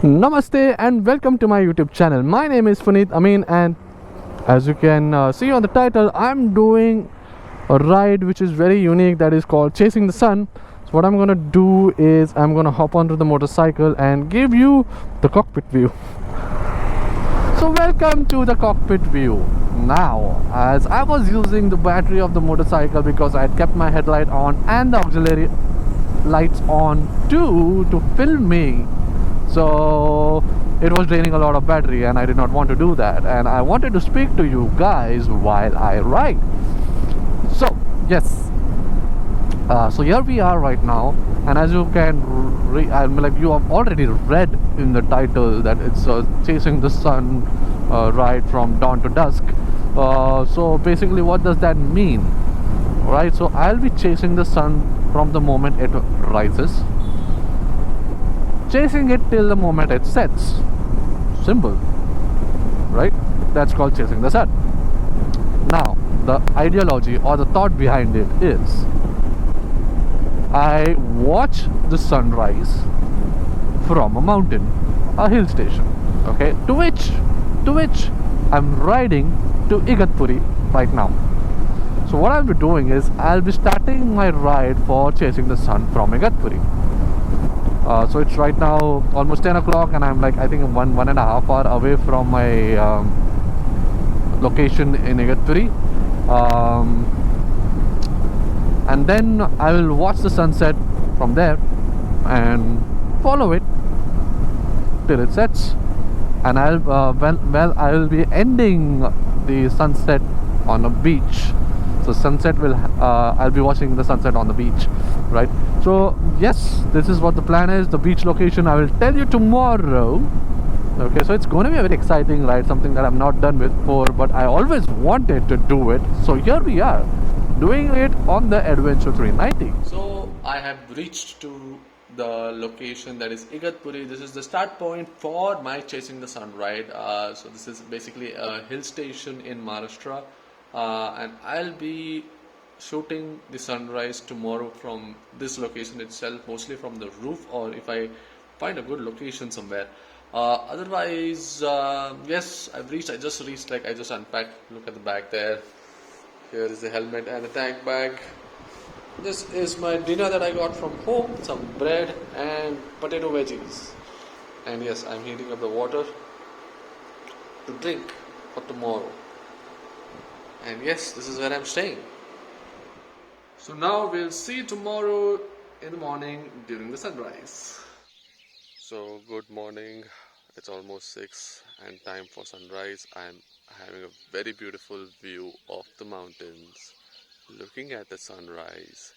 Namaste and welcome to my YouTube channel. My name is Puneet Amin, and as you can see on the title, I'm doing a ride which is very unique, that is called Chasing the Sun. So what I'm gonna do is I'm gonna hop onto the motorcycle and give you the cockpit view. So welcome to the cockpit view. Now, as I was using the battery of the motorcycle because I had kept my headlight on and the auxiliary lights on too to film me, so it was draining a lot of battery and I did not want to do that, and I wanted to speak to you guys while I ride. So yes, so here we are right now, and as you can like you have already read in the title that it's Chasing the Sun ride from dawn to dusk. So basically what does that mean? Right, so I'll be chasing the sun from the moment it rises, chasing it till the moment it sets. Simple, right? That's called chasing the sun. Now, the ideology or the thought behind it is I watch the sunrise from a mountain, a hill station, okay, to which I'm riding to Igatpuri right now. So what I'll be doing is I'll be starting my ride for Chasing the Sun from Igatpuri. So it's right now almost 10 o'clock, and I'm like, I think one and a half hour away from my location in Igatpuri. And then I will watch the sunset from there and follow it till it sets. And I will be ending the sunset on a beach. So sunset will I'll be watching the sunset on the beach, right? So yes, this is what the plan is. The beach location I will tell you tomorrow. Okay, so it's going to be a very exciting ride, something that I've not done before, but I always wanted to do it. So here we are, doing it on the Adventure 390. So I have reached to the location, that is Igatpuri. This is the start point for my Chasing the Sun ride. So this is basically a hill station in Maharashtra. And I'll be shooting the sunrise tomorrow from this location itself, mostly from the roof, or if I find a good location somewhere. Otherwise, yes, I just reached, like I just unpacked. Look at the bag there. Here is the helmet and a tank bag. This is my dinner that I got from home, some bread and potato veggies. And yes, I'm heating up the water to drink for tomorrow. And yes, this is where I'm staying. So now we'll see tomorrow in the morning during the sunrise. So good morning. It's almost 6 and time for sunrise. I'm having a very beautiful view of the mountains, looking at the sunrise.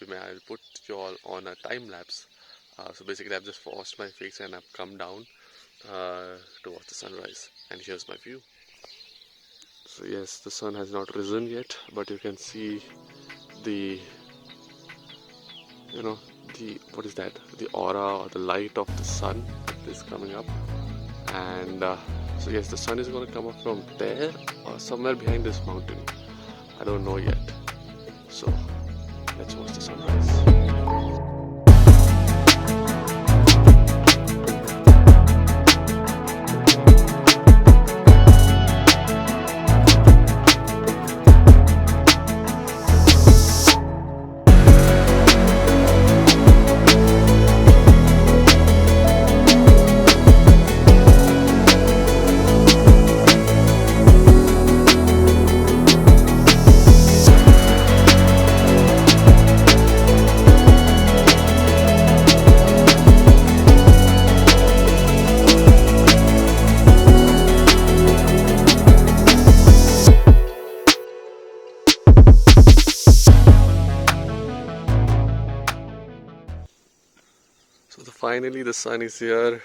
I'll put you all on a time lapse. So basically I've just washed my face and I've come down to watch the sunrise. And here's my view. So yes, the sun has not risen yet, but you can see the what is that? The aura or the light of the sun is coming up. And so yes, the sun is going to come up from there or somewhere behind this mountain. I don't know yet. So let's watch the sunrise. So finally the sun is here.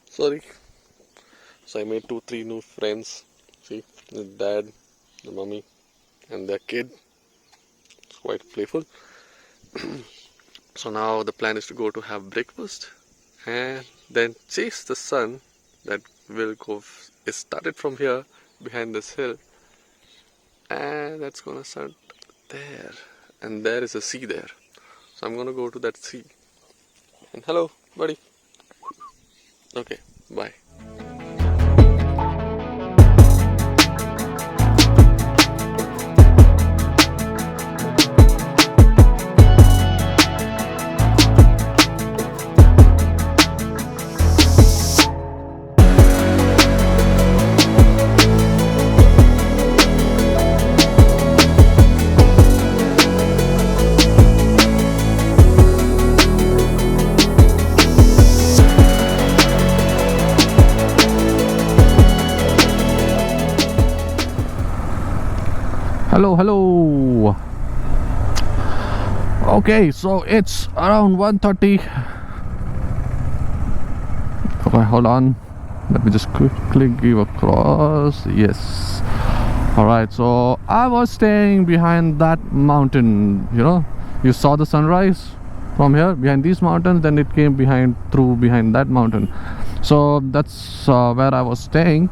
Sorry. So I made 2-3 new friends. See, the dad, the mommy, and their kid. It's quite playful. So now the plan is to go to have breakfast and then chase the sun that will go. It started from here behind this hill, and that's gonna start there. And there is a sea there. So I'm gonna go to that sea. And hello, buddy. Okay, bye. Hello. Okay, so it's around 1:30. Okay, hold on. Let me just quickly give across. Yes. Alright, so I was staying behind that mountain. You saw the sunrise from here behind these mountains, then it came behind that mountain. So that's where I was staying.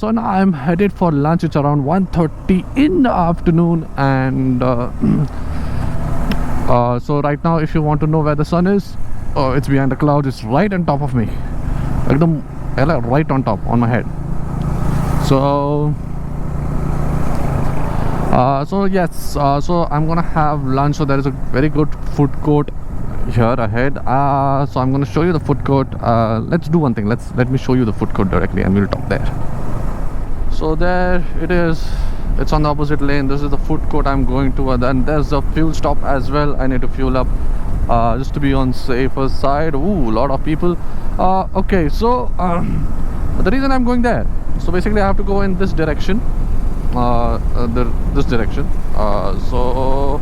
So now I'm headed for lunch. It's around 1:30 in the afternoon, and so right now, if you want to know where the sun is, it's behind the clouds. It's right on top of me, right on top on my head. So yes, so I'm gonna have lunch. So there is a very good food court here ahead. So I'm gonna show you the food court. Let's do one thing. Let me show you the food court directly, and we'll talk there. So there it is. It's on the opposite lane. This is the food court I'm going to, and then there's a fuel stop as well. I need to fuel up just to be on safer side. Ooh, a lot of people. Okay, so the reason I'm going there, so basically I have to go in this direction, this direction. So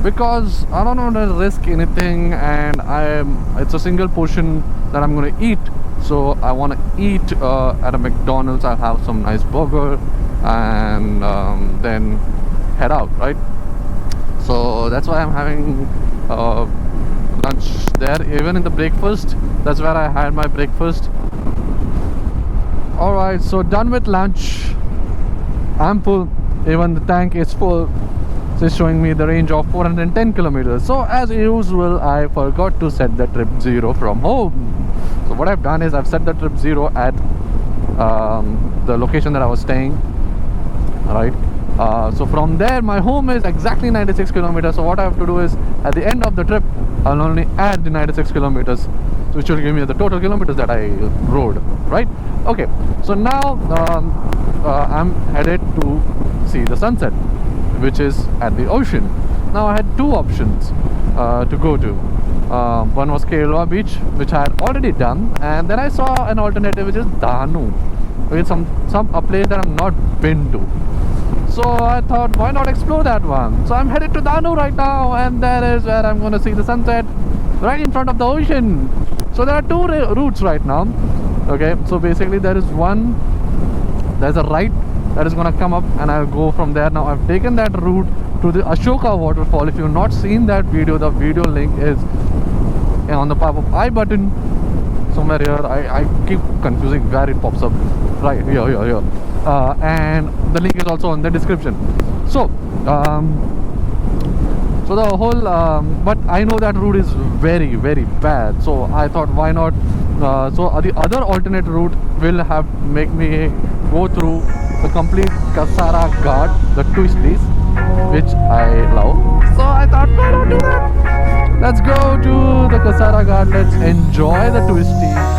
because I don't want to risk anything, and it's a single portion that I'm going to eat. So I want to eat at a McDonald's. I'll have some nice burger and then head out, right? So that's why I'm having lunch there. Even in the breakfast, that's where I had my breakfast. Alright, so done with lunch. I'm full. Even the tank is full. It's showing me the range of 410 kilometers. So as usual, I forgot to set the trip 0 from home. So what I've done is I've set the trip 0 at the location that I was staying, right? So from there, my home is exactly 96 kilometers. So what I have to do is, at the end of the trip, I'll only add the 96 kilometers, which will give me the total kilometers that I rode, right? Okay, so now I'm headed to see the sunset, which is at the ocean. Now I had two options to go to. One was Kelwa Beach, which I had already done, and then I saw an alternative, which is Dahanu, which is a place that I've not been to. So I thought, why not explore that one? So I'm headed to Dahanu right now, and that is where I'm going to see the sunset, right in front of the ocean. So there are two routes right now. Okay, so basically there's a right that is going to come up, and I'll go from there. Now I've taken that route to the Ashoka waterfall. If you've not seen that video, the video link is on the pop-up I button somewhere here. I keep confusing where it pops up. Right here. And the link is also on the description. So so the whole but I know that route is very, very bad. So I thought, why not? So the other alternate route will make me go through the complete Kasara Ghat, the twisties, which I love. So I thought, why not do that? Let's go to the Kasara Ghat. Let's enjoy the twisties.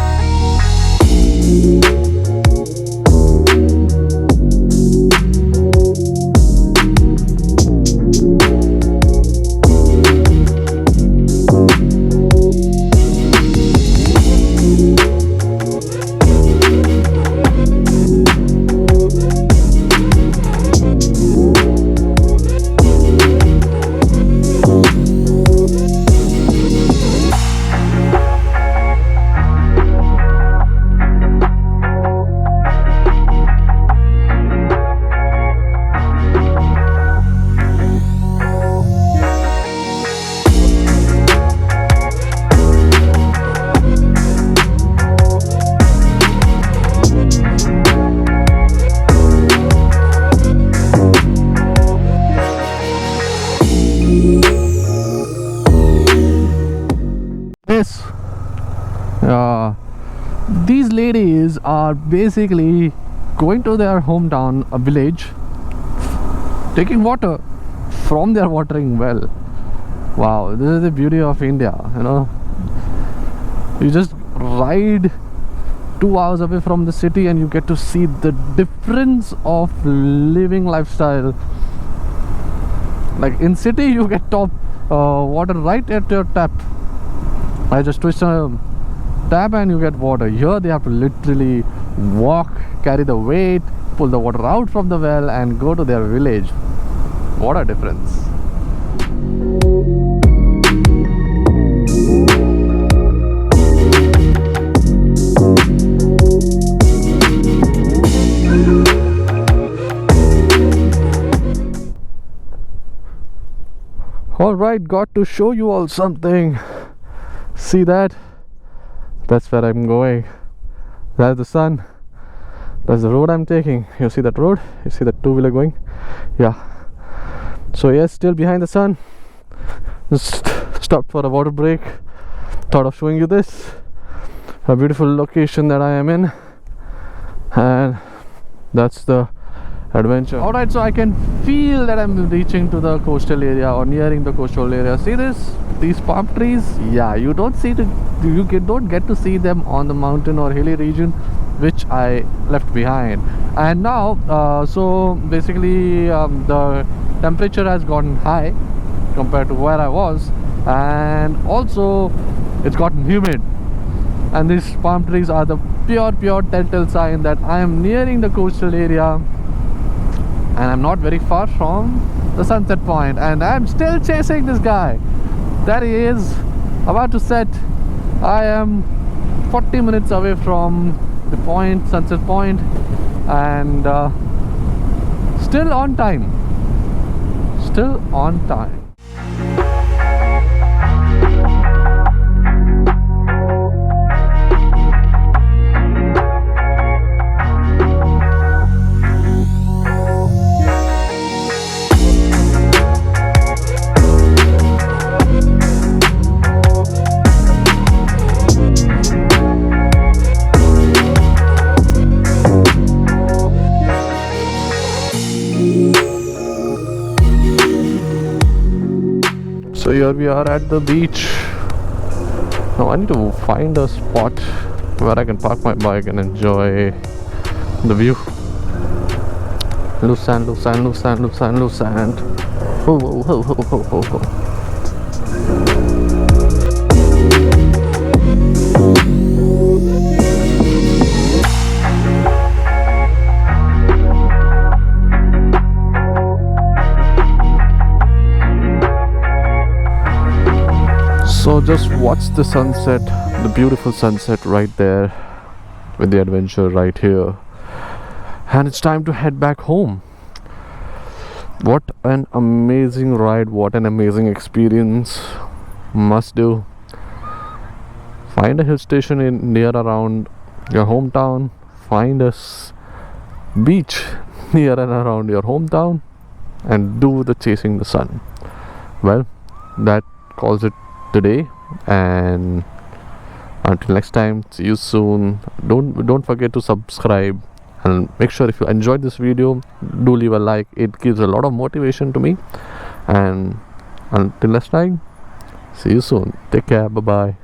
These ladies are basically going to their hometown, a village, taking water from their watering well. Wow, this is the beauty of India, you know. You just ride 2 hours away from the city and you get to see the difference of living lifestyle. Like in city you get top water right at your tap. I just twist a tap and you get water. Here they have to literally walk, carry the weight, pull the water out from the well and go to their village. What a difference. Alright, got to show you all something. See that? That's where I'm going. That's the sun. That's the road I'm taking. You see that road? You see that two-wheeler going? Yeah. So yes, still behind the sun. Just stopped for a water break. Thought of showing you this. A beautiful location that I am in. And that's the adventure. Alright, so I can feel that I'm reaching to the coastal area or nearing the coastal area. See this? These palm trees? Yeah, you don't get to see them on the mountain or hilly region which I left behind. And now, so basically the temperature has gotten high compared to where I was, and also it's gotten humid. And these palm trees are the pure telltale sign that I am nearing the coastal area. And I'm not very far from the sunset point, and I'm still chasing this guy. There he is, about to set. I am 40 minutes away from the point, sunset point, and still on time. Still on time. So here we are at the beach. Now I need to find a spot where I can park my bike and enjoy the view. Loose sand, loose sand, loose sand, loose sand, loose sand. Ho, ho, ho, ho, ho, ho, ho. So just watch the sunset, the beautiful sunset right there with the adventure right here. And it's time to head back home. What an amazing ride, what an amazing experience. Must do. Find a hill station near around your hometown. Find a beach near and around your hometown and do the chasing the sun. Well, that calls it today, and until next time, see you soon. Don't forget to subscribe, and make sure if you enjoyed this video, do leave a like. It gives a lot of motivation to me. And until next time, see you soon. Take care. Bye bye.